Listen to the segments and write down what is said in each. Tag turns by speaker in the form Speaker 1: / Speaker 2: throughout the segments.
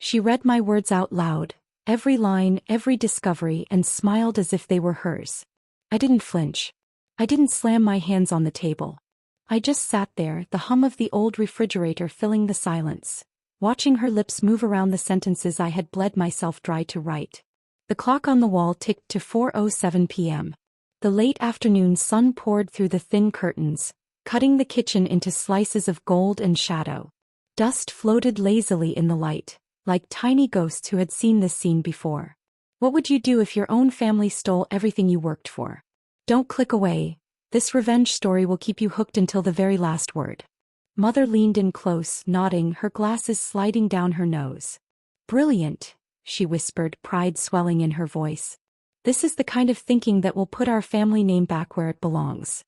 Speaker 1: She read my words out loud, every line, every discovery, and smiled as if they were hers. I didn't flinch. I didn't slam my hands on the table. I just sat there, the hum of the old refrigerator filling the silence, watching her lips move around the sentences I had bled myself dry to write. The clock on the wall ticked to 4:07 p.m. The late afternoon sun poured through the thin curtains, cutting the kitchen into slices of gold and shadow. Dust floated lazily in the light, like tiny ghosts who had seen this scene before. What would you do if your own family stole everything you worked for? Don't click away. This revenge story will keep you hooked until the very last word. Mother leaned in close, nodding, her glasses sliding down her nose. Brilliant, she whispered, pride swelling in her voice. This is the kind of thinking that will put our family name back where it belongs.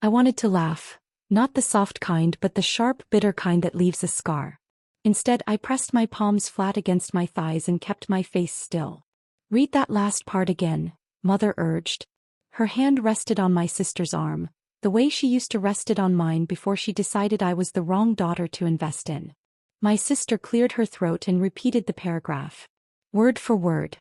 Speaker 1: I wanted to laugh, not the soft kind but the sharp, bitter kind that leaves a scar. Instead, I pressed my palms flat against my thighs and kept my face still. Read that last part again, Mother urged. Her hand rested on my sister's arm, the way she used to rest it on mine before she decided I was the wrong daughter to invest in. My sister cleared her throat and repeated the paragraph. Word for word.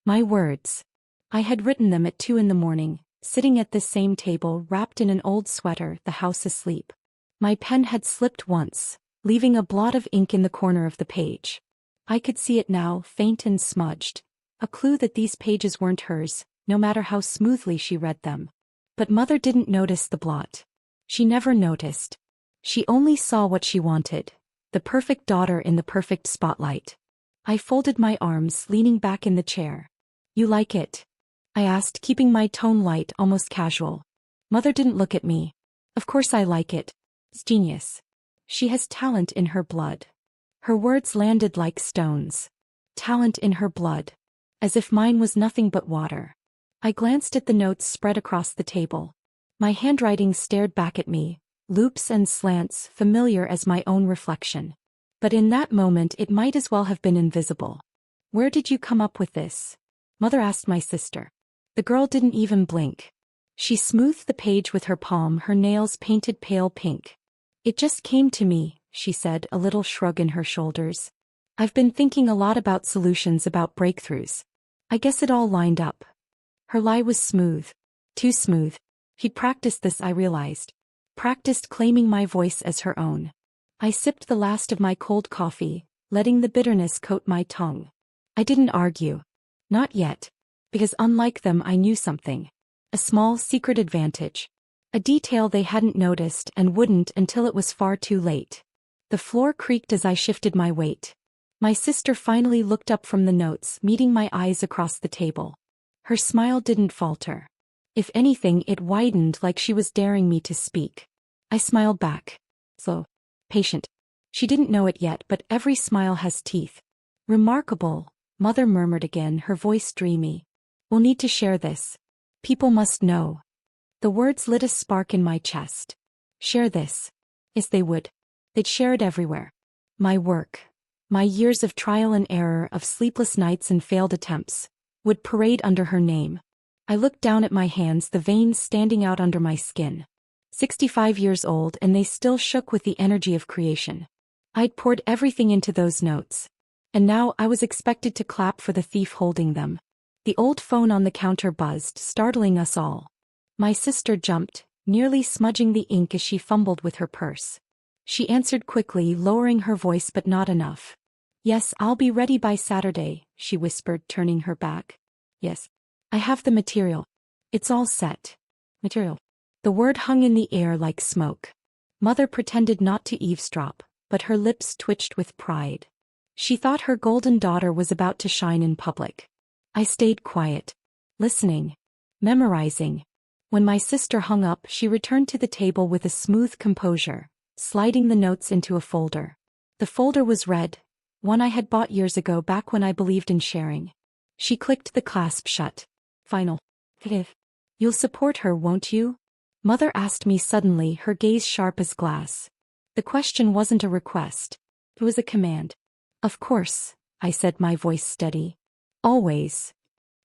Speaker 1: My words. I had written them at 2 a.m, sitting at this same table wrapped in an old sweater, the house asleep. My pen had slipped once, leaving a blot of ink in the corner of the page. I could see it now, faint and smudged, a clue that these pages weren't hers, no matter how smoothly she read them. But Mother didn't notice the blot. She never noticed. She only saw what she wanted, the perfect daughter in the perfect spotlight. I folded my arms, leaning back in the chair. You like it? I asked, keeping my tone light, almost casual. Mother didn't look at me. Of course I like it. It's genius. She has talent in her blood. Her words landed like stones. Talent in her blood. As if mine was nothing but water. I glanced at the notes spread across the table. My handwriting stared back at me, loops and slants familiar as my own reflection. But in that moment it might as well have been invisible. Where did you come up with this? Mother asked my sister. The girl didn't even blink. She smoothed the page with her palm, her nails painted pale pink. It just came to me, she said, a little shrug in her shoulders. I've been thinking a lot about solutions, about breakthroughs. I guess it all lined up. Her lie was smooth. Too smooth. He'd practiced this, I realized. Practiced claiming my voice as her own. I sipped the last of my cold coffee, letting the bitterness coat my tongue. I didn't argue. Not yet. Because unlike them I knew something. A small secret advantage. A detail they hadn't noticed and wouldn't until it was far too late. The floor creaked as I shifted my weight. My sister finally looked up from the notes, meeting my eyes across the table. Her smile didn't falter. If anything, it widened like she was daring me to speak. I smiled back. Slow. Patient. She didn't know it yet, but every smile has teeth. Remarkable, Mother murmured again, her voice dreamy. We'll need to share this. People must know. The words lit a spark in my chest. Share this. Yes, they would. They'd share it everywhere. My work. My years of trial and error, of sleepless nights and failed attempts, would parade under her name. I looked down at my hands, the veins standing out under my skin. 65 years old, and they still shook with the energy of creation. I'd poured everything into those notes. And now I was expected to clap for the thief holding them. The old phone on the counter buzzed, startling us all. My sister jumped, nearly smudging the ink as she fumbled with her purse. She answered quickly, lowering her voice but not enough. Yes, I'll be ready by Saturday, she whispered, turning her back. Yes. I have the material. It's all set. Material. The word hung in the air like smoke. Mother pretended not to eavesdrop, but her lips twitched with pride. She thought her golden daughter was about to shine in public. I stayed quiet. Listening. Memorizing. When my sister hung up, she returned to the table with a smooth composure, sliding the notes into a folder. The folder was red. One I had bought years ago, back when I believed in sharing. She clicked the clasp shut. Final. You'll support her, won't you? Mother asked me suddenly, her gaze sharp as glass. The question wasn't a request. It was a command. Of course, I said, my voice steady. Always.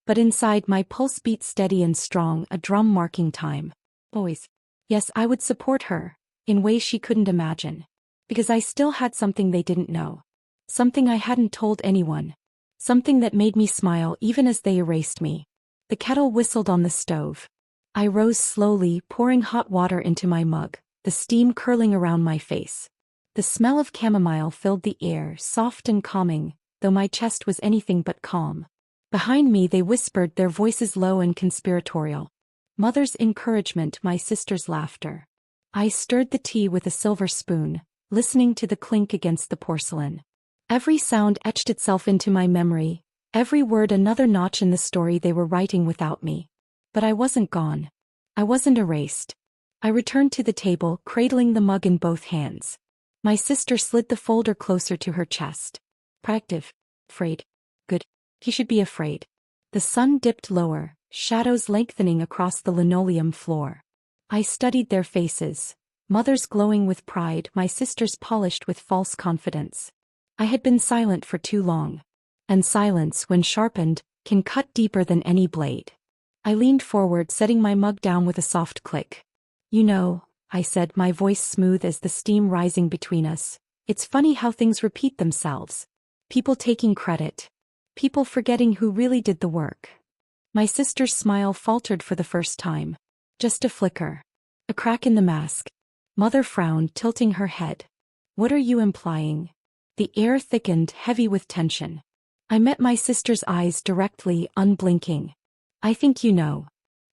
Speaker 1: But inside, my pulse beat steady and strong, a drum marking time. Always. Yes, I would support her, in ways she couldn't imagine. Because I still had something they didn't know. Something I hadn't told anyone. Something that made me smile even as they erased me. The kettle whistled on the stove. I rose slowly, pouring hot water into my mug, the steam curling around my face. The smell of chamomile filled the air, soft and calming, though my chest was anything but calm. Behind me they whispered, their voices low and conspiratorial. Mother's encouragement, my sister's laughter. I stirred the tea with a silver spoon, listening to the clink against the porcelain. Every sound etched itself into my memory, every word another notch in the story they were writing without me. But I wasn't gone. I wasn't erased. I returned to the table, cradling the mug in both hands. My sister slid the folder closer to her chest. Proactive. Afraid. Good. He should be afraid. The sun dipped lower, shadows lengthening across the linoleum floor. I studied their faces, mother's glowing with pride, my sister's polished with false confidence. I had been silent for too long. And silence, when sharpened, can cut deeper than any blade. I leaned forward, setting my mug down with a soft click. You know, I said, my voice smooth as the steam rising between us, it's funny how things repeat themselves. People taking credit. People forgetting who really did the work. My sister's smile faltered for the first time. Just a flicker. A crack in the mask. Mother frowned, tilting her head. What are you implying? The air thickened, heavy with tension. I met my sister's eyes directly, unblinking. I think you know.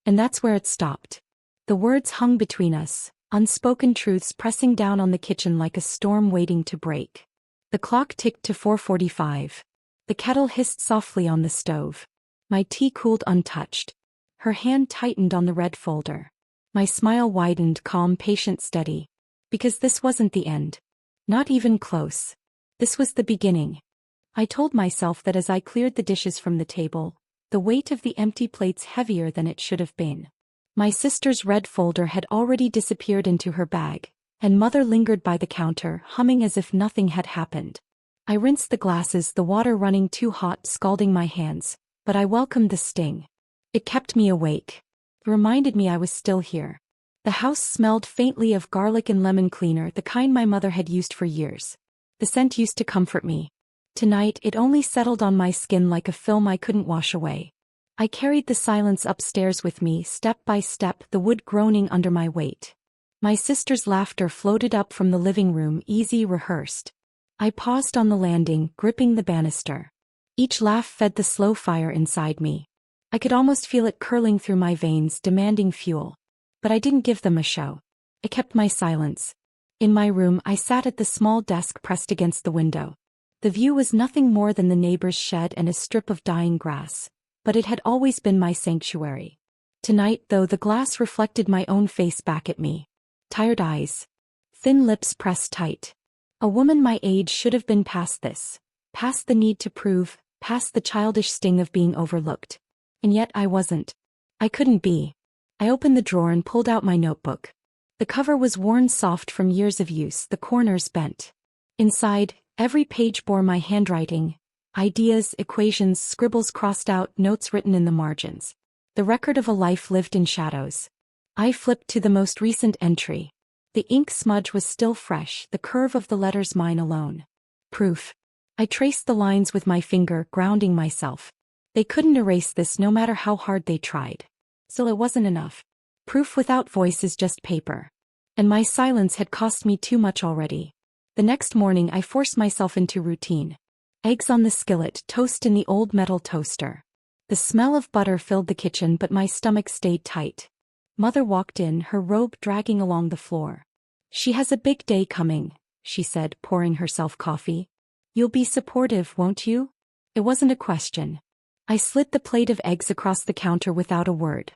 Speaker 1: And that's where it stopped. The words hung between us, unspoken truths pressing down on the kitchen like a storm waiting to break. The clock ticked to 4:45. The kettle hissed softly on the stove. My tea cooled untouched. Her hand tightened on the red folder. My smile widened, calm, patient, steady. Because this wasn't the end. Not even close. This was the beginning. I told myself that as I cleared the dishes from the table, the weight of the empty plates heavier than it should have been. My sister's red folder had already disappeared into her bag, and mother lingered by the counter, humming as if nothing had happened. I rinsed the glasses, the water running too hot, scalding my hands, but I welcomed the sting. It kept me awake. It reminded me I was still here. The house smelled faintly of garlic and lemon cleaner, the kind my mother had used for years. The scent used to comfort me. Tonight it only settled on my skin like a film I couldn't wash away. I carried the silence upstairs with me, step by step, the wood groaning under my weight. My sister's laughter floated up from the living room, easy, rehearsed. I paused on the landing, gripping the banister. Each laugh fed the slow fire inside me. I could almost feel it curling through my veins, demanding fuel. But I didn't give them a show. I kept my silence. In my room, I sat at the small desk pressed against the window. The view was nothing more than the neighbor's shed and a strip of dying grass, but it had always been my sanctuary. Tonight, though, the glass reflected my own face back at me. Tired eyes. Thin lips pressed tight. A woman my age should have been past this. Past the need to prove, past the childish sting of being overlooked. And yet I wasn't. I couldn't be. I opened the drawer and pulled out my notebook. The cover was worn soft from years of use, the corners bent. Inside, every page bore my handwriting. Ideas, equations, scribbles crossed out, notes written in the margins. The record of a life lived in shadows. I flipped to the most recent entry. The ink smudge was still fresh, the curve of the letters mine alone. Proof. I traced the lines with my finger, grounding myself. They couldn't erase this no matter how hard they tried. Still, it wasn't enough. Proof without voice is just paper. And my silence had cost me too much already. The next morning I forced myself into routine. Eggs on the skillet, toast in the old metal toaster. The smell of butter filled the kitchen, but my stomach stayed tight. Mother walked in, her robe dragging along the floor. She has a big day coming, she said, pouring herself coffee. You'll be supportive, won't you? It wasn't a question. I slid the plate of eggs across the counter without a word.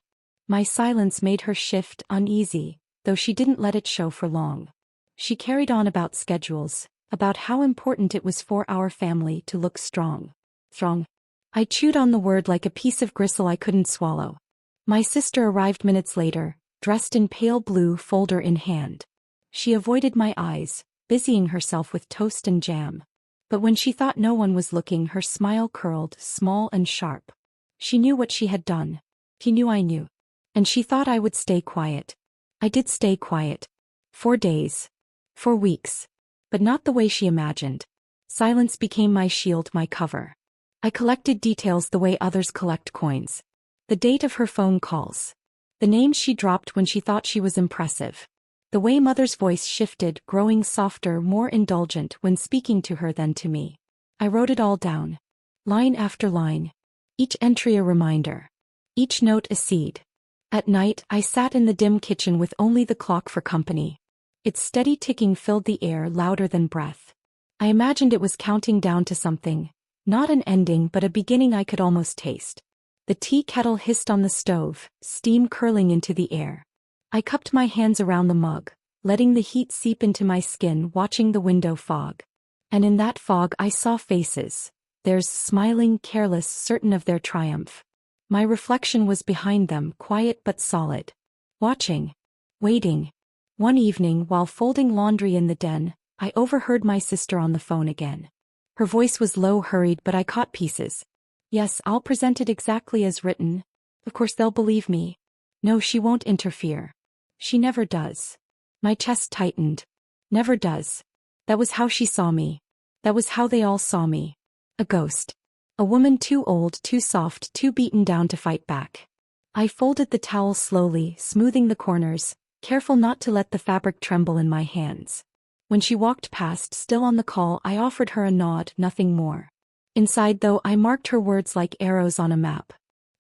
Speaker 1: My silence made her shift, uneasy, though she didn't let it show for long. She carried on about schedules, about how important it was for our family to look strong. Strong. I chewed on the word like a piece of gristle I couldn't swallow. My sister arrived minutes later, dressed in pale blue, folder in hand. She avoided my eyes, busying herself with toast and jam. But when she thought no one was looking, her smile curled, small and sharp. She knew what she had done. She knew I knew. And she thought I would stay quiet. I did stay quiet. 4 days. 4 weeks. But not the way she imagined. Silence became my shield, my cover. I collected details the way others collect coins. The date of her phone calls. The names she dropped when she thought she was impressive. The way Mother's voice shifted, growing softer, more indulgent when speaking to her than to me. I wrote it all down. Line after line. Each entry a reminder. Each note a seed. At night, I sat in the dim kitchen with only the clock for company. Its steady ticking filled the air, louder than breath. I imagined it was counting down to something. Not an ending, but a beginning I could almost taste. The tea kettle hissed on the stove, steam curling into the air. I cupped my hands around the mug, letting the heat seep into my skin, watching the window fog. And in that fog I saw faces. Theirs smiling, careless, certain of their triumph. My reflection was behind them, quiet but solid. Watching. Waiting. One evening, while folding laundry in the den, I overheard my sister on the phone again. Her voice was low, hurried, but I caught pieces. Yes, I'll present it exactly as written. Of course they'll believe me. No, she won't interfere. She never does. My chest tightened. Never does. That was how she saw me. That was how they all saw me. A ghost. A woman too old, too soft, too beaten down to fight back. I folded the towel slowly, smoothing the corners, careful not to let the fabric tremble in my hands. When she walked past, still on the call, I offered her a nod, nothing more. Inside, though, I marked her words like arrows on a map.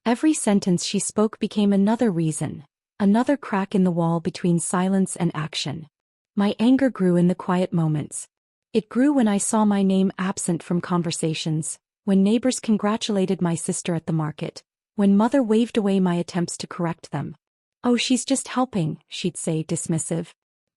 Speaker 1: Every sentence she spoke became another reason, another crack in the wall between silence and action. My anger grew in the quiet moments. It grew when I saw my name absent from conversations, when neighbors congratulated my sister at the market, when Mother waved away my attempts to correct them. Oh, she's just helping, she'd say, dismissive.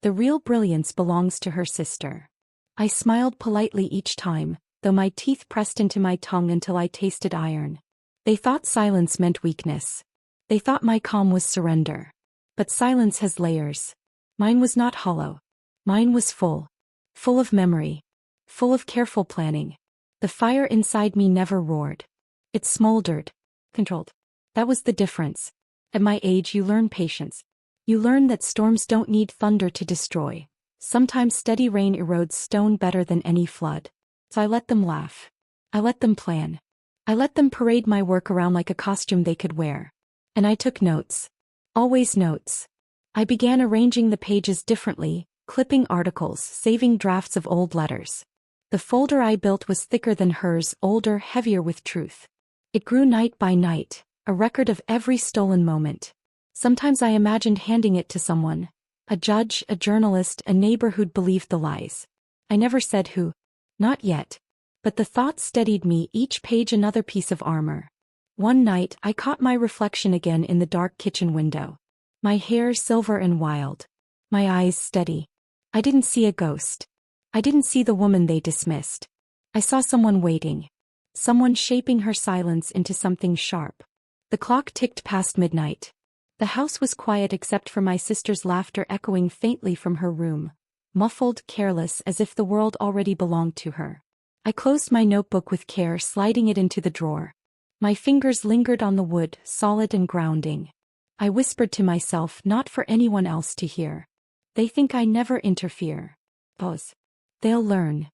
Speaker 1: The real brilliance belongs to her sister. I smiled politely each time, though my teeth pressed into my tongue until I tasted iron. They thought silence meant weakness. They thought my calm was surrender. But silence has layers. Mine was not hollow. Mine was full. Full of memory. Full of careful planning. The fire inside me never roared. It smoldered. Controlled. That was the difference. At my age, you learn patience. You learn that storms don't need thunder to destroy. Sometimes steady rain erodes stone better than any flood. So I let them laugh. I let them plan. I let them parade my work around like a costume they could wear. And I took notes. Always notes. I began arranging the pages differently, clipping articles, saving drafts of old letters. The folder I built was thicker than hers, older, heavier with truth. It grew night by night, a record of every stolen moment. Sometimes I imagined handing it to someone. A judge, a journalist, a neighbor who'd believed the lies. I never said who. Not yet. But the thought steadied me, each page another piece of armor. One night, I caught my reflection again in the dark kitchen window. My hair silver and wild. My eyes steady. I didn't see a ghost. I didn't see the woman they dismissed. I saw someone waiting. Someone shaping her silence into something sharp. The clock ticked past midnight. The house was quiet except for my sister's laughter echoing faintly from her room. Muffled, careless, as if the world already belonged to her. I closed my notebook with care, sliding it into the drawer. My fingers lingered on the wood, solid and grounding. I whispered to myself, not for anyone else to hear. They think I never interfere. Pause. They'll learn.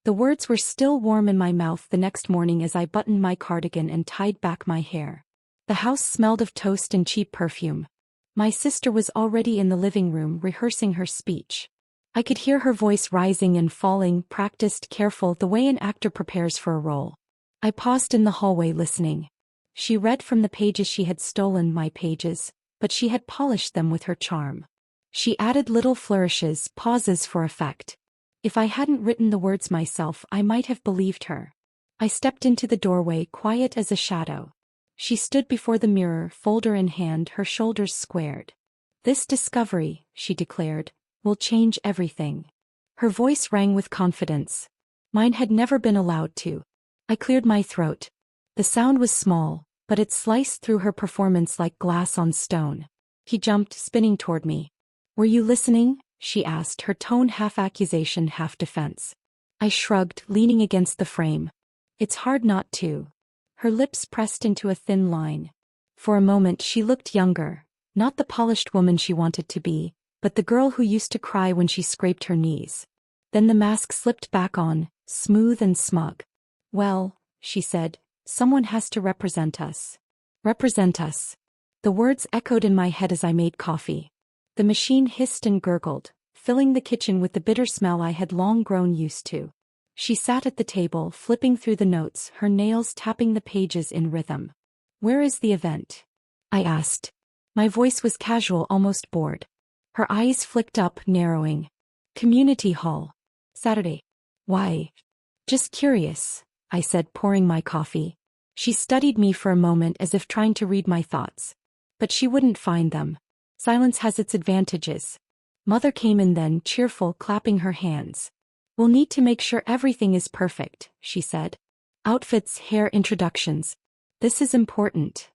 Speaker 1: The words were still warm in my mouth the next morning as I buttoned my cardigan and tied back my hair. The house smelled of toast and cheap perfume. My sister was already in the living room rehearsing her speech. I could hear her voice rising and falling, practiced, careful, the way an actor prepares for a role. I paused in the hallway listening. She read from the pages she had stolen, my pages, but she had polished them with her charm. She added little flourishes, pauses for effect. If I hadn't written the words myself, I might have believed her. I stepped into the doorway, quiet as a shadow. She stood before the mirror, folder in hand, her shoulders squared. "This discovery," she declared, "will change everything." Her voice rang with confidence. Mine had never been allowed to. I cleared my throat. The sound was small, but it sliced through her performance like glass on stone. He jumped, spinning toward me. "Were you listening?" she asked, her tone half accusation, half defense. I shrugged, leaning against the frame. "It's hard not to." Her lips pressed into a thin line. For a moment she looked younger, not the polished woman she wanted to be, but the girl who used to cry when she scraped her knees. Then the mask slipped back on, smooth and smug. Well, she said, someone has to represent us. Represent us. The words echoed in my head as I made coffee. The machine hissed and gurgled, filling the kitchen with the bitter smell I had long grown used to. She sat at the table, flipping through the notes, her nails tapping the pages in rhythm. Where is the event? I asked. My voice was casual, almost bored. Her eyes flicked up, narrowing. Community hall. Saturday. Why? Just curious, I said, pouring my coffee. She studied me for a moment as if trying to read my thoughts. But she wouldn't find them. Silence has its advantages. Mother came in then, cheerful, clapping her hands. We'll need to make sure everything is perfect, she said. Outfits, hair, introductions. This is important.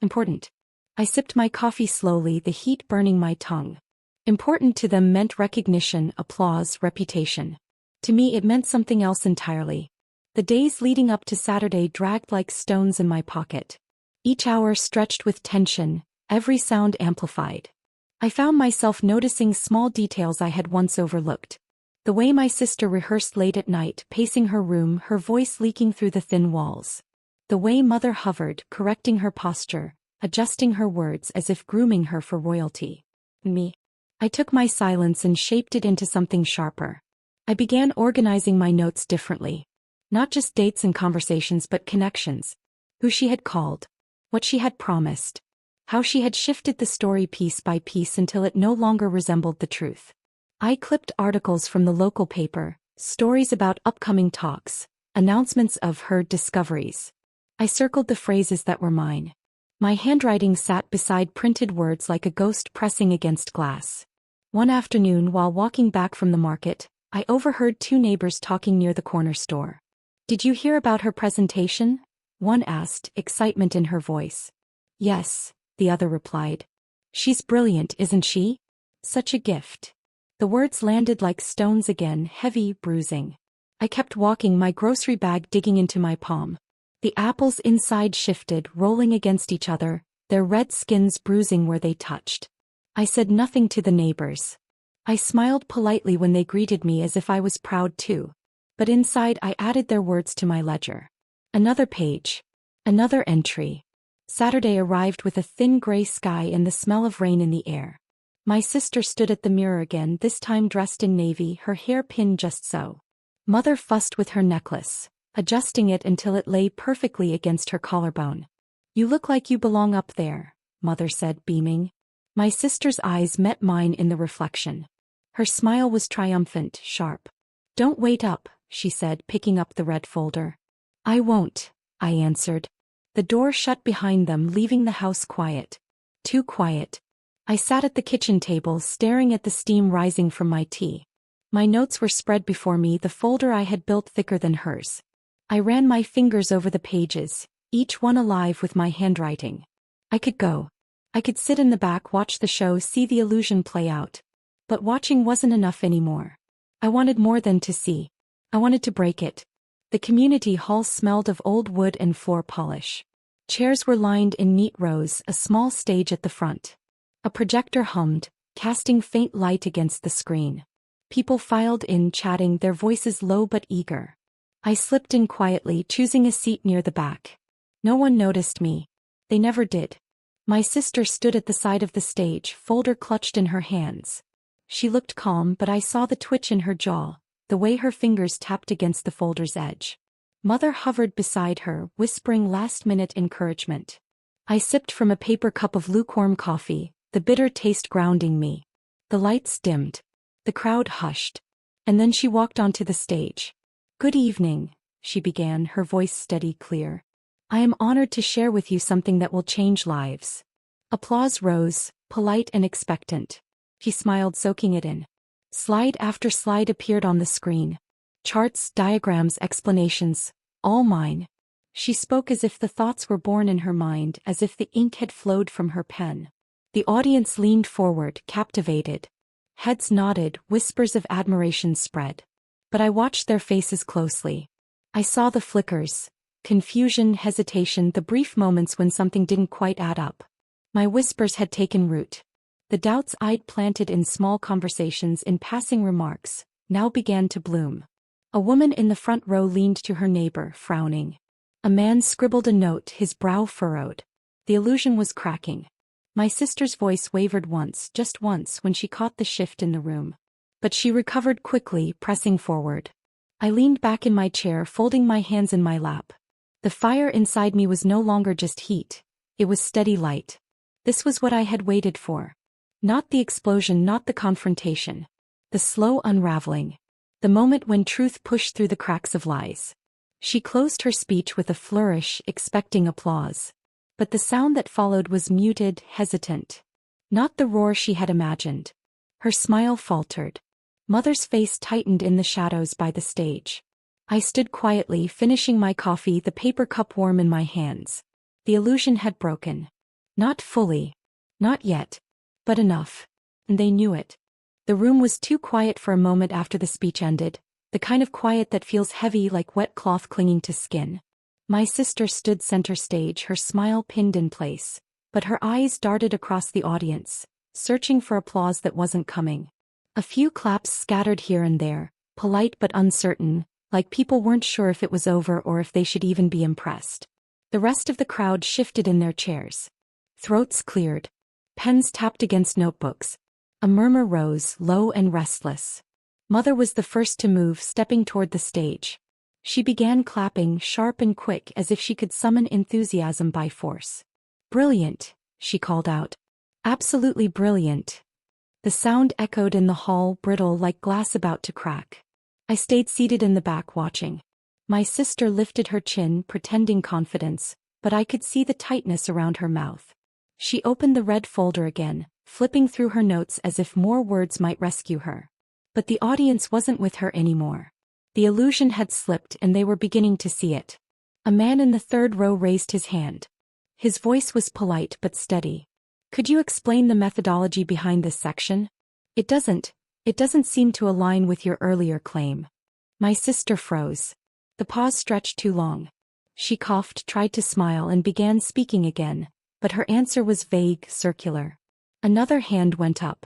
Speaker 1: Important. I sipped my coffee slowly, the heat burning my tongue. Important to them meant recognition, applause, reputation. To me it meant something else entirely. The days leading up to Saturday dragged like stones in my pocket. Each hour stretched with tension, every sound amplified. I found myself noticing small details I had once overlooked. The way my sister rehearsed late at night, pacing her room, her voice leaking through the thin walls. The way Mother hovered, correcting her posture, adjusting her words as if grooming her for royalty. Me. I took my silence and shaped it into something sharper. I began organizing my notes differently. Not just dates and conversations but connections. Who she had called. What she had promised. How she had shifted the story piece by piece until it no longer resembled the truth. I clipped articles from the local paper, stories about upcoming talks, announcements of her discoveries. I circled the phrases that were mine. My handwriting sat beside printed words like a ghost pressing against glass. One afternoon while walking back from the market, I overheard two neighbors talking near the corner store. Did you hear about her presentation? One asked, excitement in her voice. Yes, the other replied. She's brilliant, isn't she? Such a gift. The words landed like stones again, heavy, bruising. I kept walking, my grocery bag digging into my palm. The apples inside shifted, rolling against each other, their red skins bruising where they touched. I said nothing to the neighbors. I smiled politely when they greeted me as if I was proud too. But inside I added their words to my ledger. Another page. Another entry. Saturday arrived with a thin gray sky and the smell of rain in the air. My sister stood at the mirror again, this time dressed in navy, her hair pinned just so. Mother fussed with her necklace, adjusting it until it lay perfectly against her collarbone. You look like you belong up there, Mother said, beaming. My sister's eyes met mine in the reflection. Her smile was triumphant, sharp. Don't wait up, she said, picking up the red folder. I won't, I answered. The door shut behind them, leaving the house quiet. Too quiet. I sat at the kitchen table, staring at the steam rising from my tea. My notes were spread before me, the folder I had built thicker than hers. I ran my fingers over the pages, each one alive with my handwriting. I could go. I could sit in the back, watch the show, see the illusion play out. But watching wasn't enough anymore. I wanted more than to see. I wanted to break it. The community hall smelled of old wood and floor polish. Chairs were lined in neat rows, a small stage at the front. A projector hummed, casting faint light against the screen. People filed in, chatting, their voices low but eager. I slipped in quietly, choosing a seat near the back. No one noticed me. They never did. My sister stood at the side of the stage, folder clutched in her hands. She looked calm, but I saw the twitch in her jaw, the way her fingers tapped against the folder's edge. Mother hovered beside her, whispering last-minute encouragement. I sipped from a paper cup of lukewarm coffee, the bitter taste grounding me. The lights dimmed. The crowd hushed. And then she walked onto the stage. Good evening, she began, her voice steady, clear. I am honored to share with you something that will change lives. Applause rose, polite and expectant. She smiled, soaking it in. Slide after slide appeared on the screen. Charts, diagrams, explanations, all mine. She spoke as if the thoughts were born in her mind, as if the ink had flowed from her pen. The audience leaned forward, captivated. Heads nodded, whispers of admiration spread. But I watched their faces closely. I saw the flickers, confusion, hesitation, the brief moments when something didn't quite add up. My whispers had taken root. The doubts I'd planted in small conversations, in passing remarks, now began to bloom. A woman in the front row leaned to her neighbor, frowning. A man scribbled a note, his brow furrowed. The illusion was cracking. My sister's voice wavered once, just once, when she caught the shift in the room. But she recovered quickly, pressing forward. I leaned back in my chair, folding my hands in my lap. The fire inside me was no longer just heat. It was steady light. This was what I had waited for. Not the explosion, not the confrontation. The slow unraveling. The moment when truth pushed through the cracks of lies. She closed her speech with a flourish, expecting applause. But the sound that followed was muted, hesitant. Not the roar she had imagined. Her smile faltered. Mother's face tightened in the shadows by the stage. I stood quietly, finishing my coffee, the paper cup warm in my hands. The illusion had broken. Not fully. Not yet. But enough. And they knew it. The room was too quiet for a moment after the speech ended, the kind of quiet that feels heavy like wet cloth clinging to skin. My sister stood center stage, her smile pinned in place, but her eyes darted across the audience, searching for applause that wasn't coming. A few claps scattered here and there, polite but uncertain, like people weren't sure if it was over or if they should even be impressed. The rest of the crowd shifted in their chairs. Throats cleared. Pens tapped against notebooks. A murmur rose, low and restless. Mother was the first to move, stepping toward the stage. She began clapping, sharp and quick, as if she could summon enthusiasm by force. "Brilliant," she called out. "Absolutely brilliant." The sound echoed in the hall, brittle like glass about to crack. I stayed seated in the back watching. My sister lifted her chin, pretending confidence, but I could see the tightness around her mouth. She opened the red folder again, flipping through her notes as if more words might rescue her. But the audience wasn't with her anymore. The illusion had slipped and they were beginning to see it. A man in the third row raised his hand. His voice was polite but steady. "Could you explain the methodology behind this section? It doesn't seem to align with your earlier claim." My sister froze. The pause stretched too long. She coughed, tried to smile, and began speaking again, but her answer was vague, circular. Another hand went up.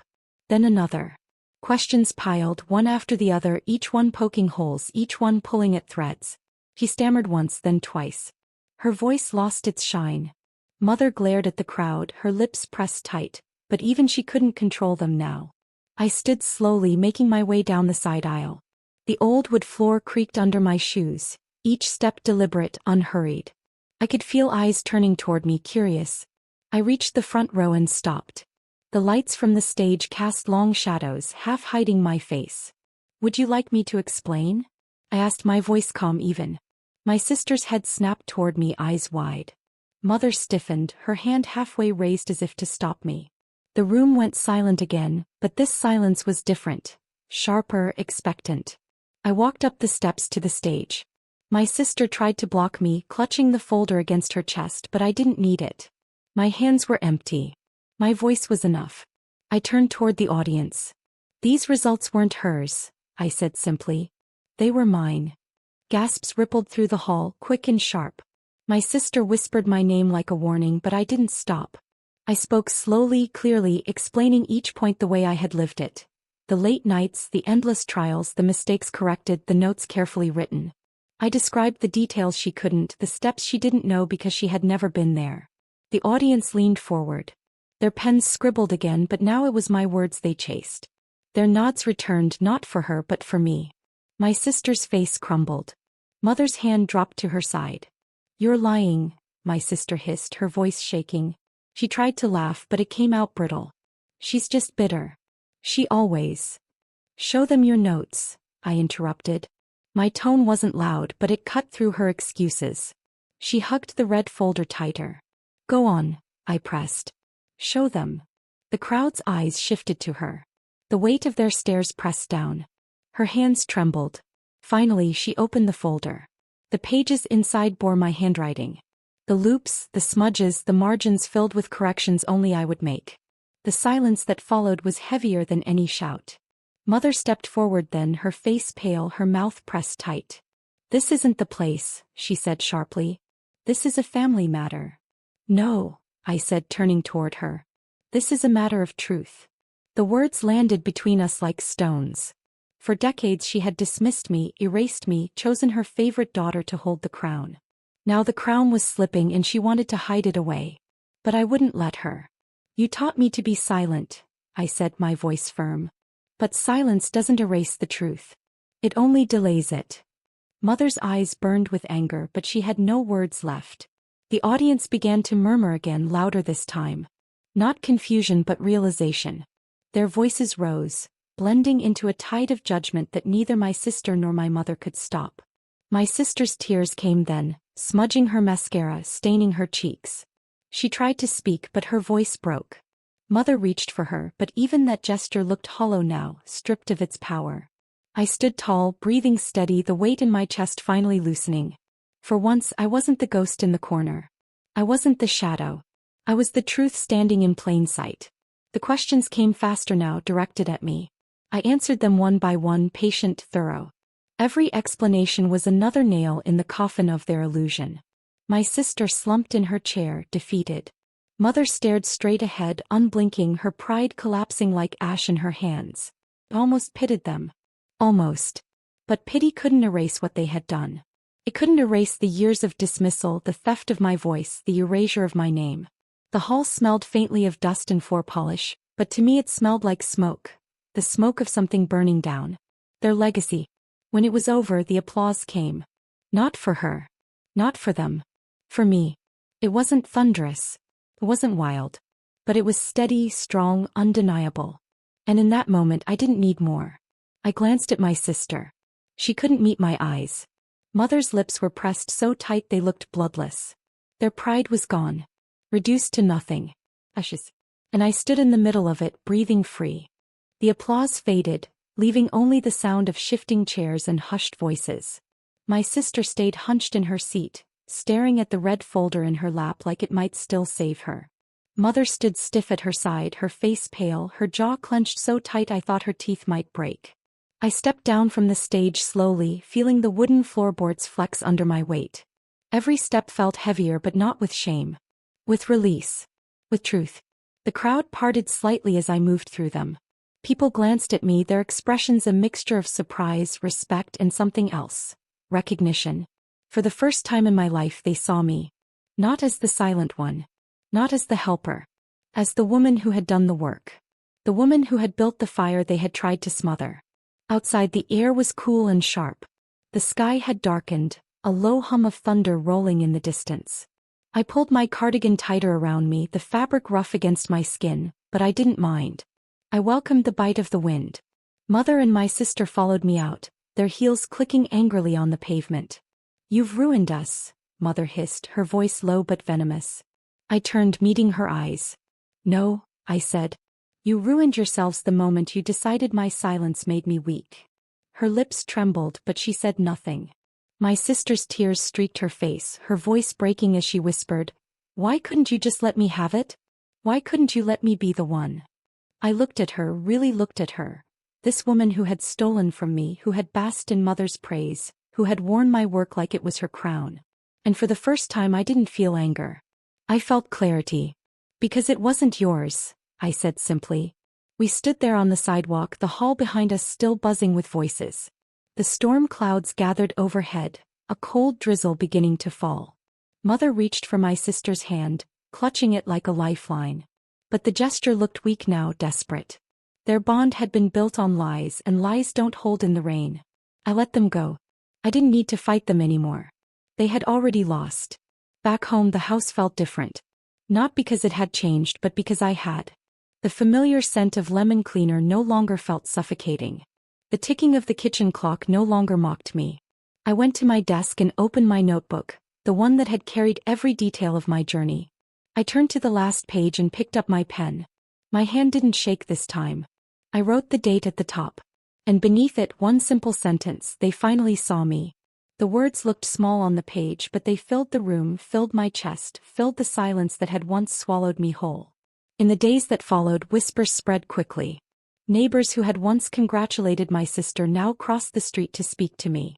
Speaker 1: Then another. Questions piled, one after the other, each one poking holes, each one pulling at threads. She stammered once, then twice. Her voice lost its shine. Mother glared at the crowd, her lips pressed tight, but even she couldn't control them now. I stood slowly, making my way down the side aisle. The old wood floor creaked under my shoes, each step deliberate, unhurried. I could feel eyes turning toward me, curious. I reached the front row and stopped. The lights from the stage cast long shadows, half hiding my face. "Would you like me to explain?" I asked, my voice calm even. My sister's head snapped toward me, eyes wide. Mother stiffened, her hand halfway raised as if to stop me. The room went silent again, but this silence was different. Sharper, expectant. I walked up the steps to the stage. My sister tried to block me, clutching the folder against her chest, but I didn't need it. My hands were empty. My voice was enough. I turned toward the audience. "These results weren't hers," I said simply. "They were mine." Gasps rippled through the hall, quick and sharp. My sister whispered my name like a warning, but I didn't stop. I spoke slowly, clearly, explaining each point the way I had lived it. The late nights, the endless trials, the mistakes corrected, the notes carefully written. I described the details she couldn't, the steps she didn't know because she had never been there. The audience leaned forward. Their pens scribbled again, but now it was my words they chased. Their nods returned, not for her but for me. My sister's face crumbled. Mother's hand dropped to her side. "You're lying," my sister hissed, her voice shaking. She tried to laugh, but it came out brittle. "She's just bitter. She always." "Show them your notes," I interrupted. My tone wasn't loud, but it cut through her excuses. She hugged the red folder tighter. "Go on," I pressed. "Show them." The crowd's eyes shifted to her. The weight of their stares pressed down. Her hands trembled. Finally, she opened the folder. The pages inside bore my handwriting. The loops, the smudges, the margins filled with corrections only I would make. The silence that followed was heavier than any shout. Mother stepped forward then, her face pale, her mouth pressed tight. "This isn't the place," she said sharply. "This is a family matter." "No," I said, turning toward her. "This is a matter of truth." The words landed between us like stones. For decades she had dismissed me, erased me, chosen her favorite daughter to hold the crown. Now the crown was slipping and she wanted to hide it away. But I wouldn't let her. You taught me to be silent, I said, my voice firm. But silence doesn't erase the truth. It only delays it. Mother's eyes burned with anger, but she had no words left. The audience began to murmur again, louder this time. Not confusion but realization. Their voices rose, blending into a tide of judgment that neither my sister nor my mother could stop. My sister's tears came then, smudging her mascara, staining her cheeks. She tried to speak but her voice broke. Mother reached for her, but even that gesture looked hollow now, stripped of its power. I stood tall, breathing steady, the weight in my chest finally loosening. For once I wasn't the ghost in the corner. I wasn't the shadow. I was the truth standing in plain sight. The questions came faster now, directed at me. I answered them one by one, patient, thorough. Every explanation was another nail in the coffin of their illusion. My sister slumped in her chair, defeated. Mother stared straight ahead, unblinking, her pride collapsing like ash in her hands. I almost pitied them. Almost. But pity couldn't erase what they had done. It couldn't erase the years of dismissal, the theft of my voice, the erasure of my name. The hall smelled faintly of dust and floor polish, but to me it smelled like smoke. The smoke of something burning down. Their legacy. When it was over, the applause came. Not for her. Not for them. For me. It wasn't thunderous. It wasn't wild. But it was steady, strong, undeniable. And in that moment I didn't need more. I glanced at my sister. She couldn't meet my eyes. Mother's lips were pressed so tight they looked bloodless. Their pride was gone. Reduced to nothing. Ashes. And I stood in the middle of it, breathing free. The applause faded, leaving only the sound of shifting chairs and hushed voices. My sister stayed hunched in her seat, staring at the red folder in her lap like it might still save her. Mother stood stiff at her side, her face pale, her jaw clenched so tight I thought her teeth might break. I stepped down from the stage slowly, feeling the wooden floorboards flex under my weight. Every step felt heavier, but not with shame. With release. With truth. The crowd parted slightly as I moved through them. People glanced at me, their expressions a mixture of surprise, respect, and something else. Recognition. For the first time in my life they saw me. Not as the silent one. Not as the helper. As the woman who had done the work. The woman who had built the fire they had tried to smother. Outside the air was cool and sharp. The sky had darkened, a low hum of thunder rolling in the distance. I pulled my cardigan tighter around me, the fabric rough against my skin, but I didn't mind. I welcomed the bite of the wind. Mother and my sister followed me out, their heels clicking angrily on the pavement. "You've ruined us," Mother hissed, her voice low but venomous. I turned, meeting her eyes. "No," I said. "You ruined yourselves the moment you decided my silence made me weak." Her lips trembled, but she said nothing. My sister's tears streaked her face, her voice breaking as she whispered, "Why couldn't you just let me have it? Why couldn't you let me be the one?" I looked at her, really looked at her. This woman who had stolen from me, who had basked in Mother's praise, who had worn my work like it was her crown. And for the first time I didn't feel anger. I felt clarity. "Because it wasn't yours," I said simply. We stood there on the sidewalk, the hall behind us still buzzing with voices. The storm clouds gathered overhead, a cold drizzle beginning to fall. Mother reached for my sister's hand, clutching it like a lifeline. But the gesture looked weak now, desperate. Their bond had been built on lies, and lies don't hold in the rain. I let them go. I didn't need to fight them anymore. They had already lost. Back home the house felt different. Not because it had changed, but because I had. The familiar scent of lemon cleaner no longer felt suffocating. The ticking of the kitchen clock no longer mocked me. I went to my desk and opened my notebook, the one that had carried every detail of my journey. I turned to the last page and picked up my pen. My hand didn't shake this time. I wrote the date at the top. And beneath it one simple sentence: "They finally saw me." The words looked small on the page, but they filled the room, filled my chest, filled the silence that had once swallowed me whole. In the days that followed, whispers spread quickly. Neighbors who had once congratulated my sister now crossed the street to speak to me.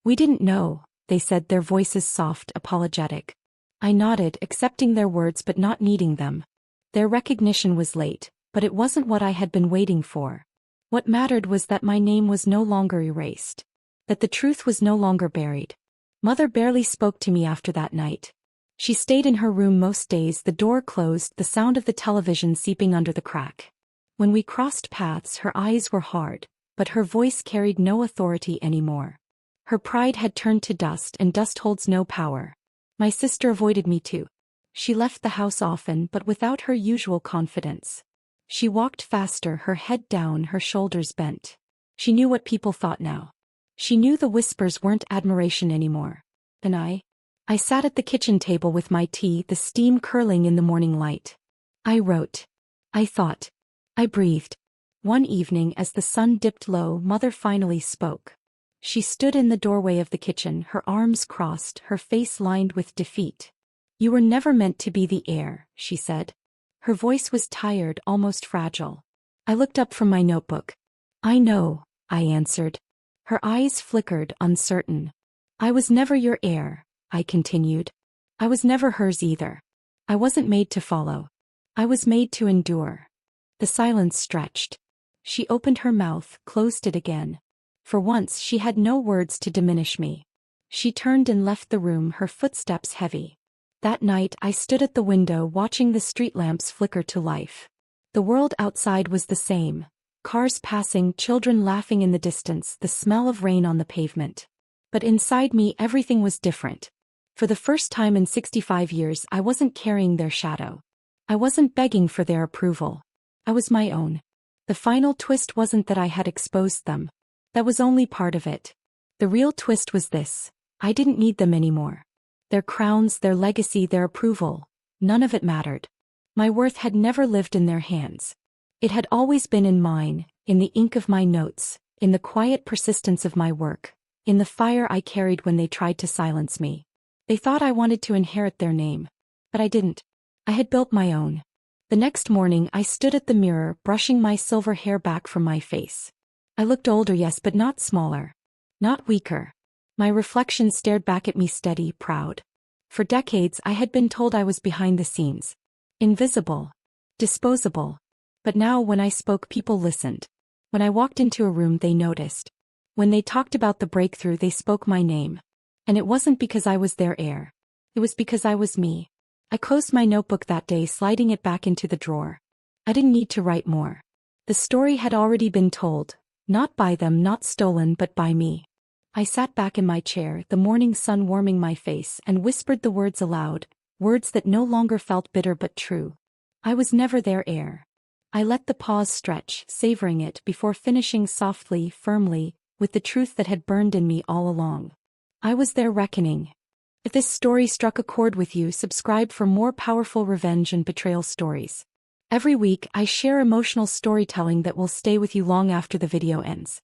Speaker 1: "We didn't know," they said, their voices soft, apologetic. I nodded, accepting their words but not needing them. Their recognition was late, but it wasn't what I had been waiting for. What mattered was that my name was no longer erased. That the truth was no longer buried. Mother barely spoke to me after that night. She stayed in her room most days, the door closed, the sound of the television seeping under the crack. When we crossed paths, her eyes were hard, but her voice carried no authority anymore. Her pride had turned to dust, and dust holds no power. My sister avoided me too. She left the house often, but without her usual confidence. She walked faster, her head down, her shoulders bent. She knew what people thought now. She knew the whispers weren't admiration anymore. And I sat at the kitchen table with my tea, the steam curling in the morning light. I wrote. I thought. I breathed. One evening, as the sun dipped low, Mother finally spoke. She stood in the doorway of the kitchen, her arms crossed, her face lined with defeat. "You were never meant to be the heir," she said. Her voice was tired, almost fragile. I looked up from my notebook. "I know," I answered. Her eyes flickered, uncertain. "I was never your heir," I continued. "I was never hers either. I wasn't made to follow. I was made to endure." The silence stretched. She opened her mouth, closed it again. For once she had no words to diminish me. She turned and left the room, her footsteps heavy. That night I stood at the window watching the street lamps flicker to life. The world outside was the same. Cars passing, children laughing in the distance, the smell of rain on the pavement. But inside me everything was different. For the first time in 65 years I wasn't carrying their shadow. I wasn't begging for their approval. I was my own. The final twist wasn't that I had exposed them. That was only part of it. The real twist was this: I didn't need them anymore. Their crowns, their legacy, their approval, none of it mattered. My worth had never lived in their hands. It had always been in mine, in the ink of my notes, in the quiet persistence of my work, in the fire I carried when they tried to silence me. They thought I wanted to inherit their name. But I didn't. I had built my own. The next morning I stood at the mirror, brushing my silver hair back from my face. I looked older, yes, but not smaller. Not weaker. My reflection stared back at me, steady, proud. For decades I had been told I was behind the scenes. Invisible. Disposable. But now when I spoke, people listened. When I walked into a room, they noticed. When they talked about the breakthrough, they spoke my name. And it wasn't because I was their heir. It was because I was me. I closed my notebook that day, sliding it back into the drawer. I didn't need to write more. The story had already been told. Not by them, not stolen, but by me. I sat back in my chair, the morning sun warming my face, and whispered the words aloud, words that no longer felt bitter but true. I was never their heir. I let the pause stretch, savoring it, before finishing softly, firmly, with the truth that had burned in me all along. I was their reckoning. If this story struck a chord with you, subscribe for more powerful revenge and betrayal stories. Every week, I share emotional storytelling that will stay with you long after the video ends.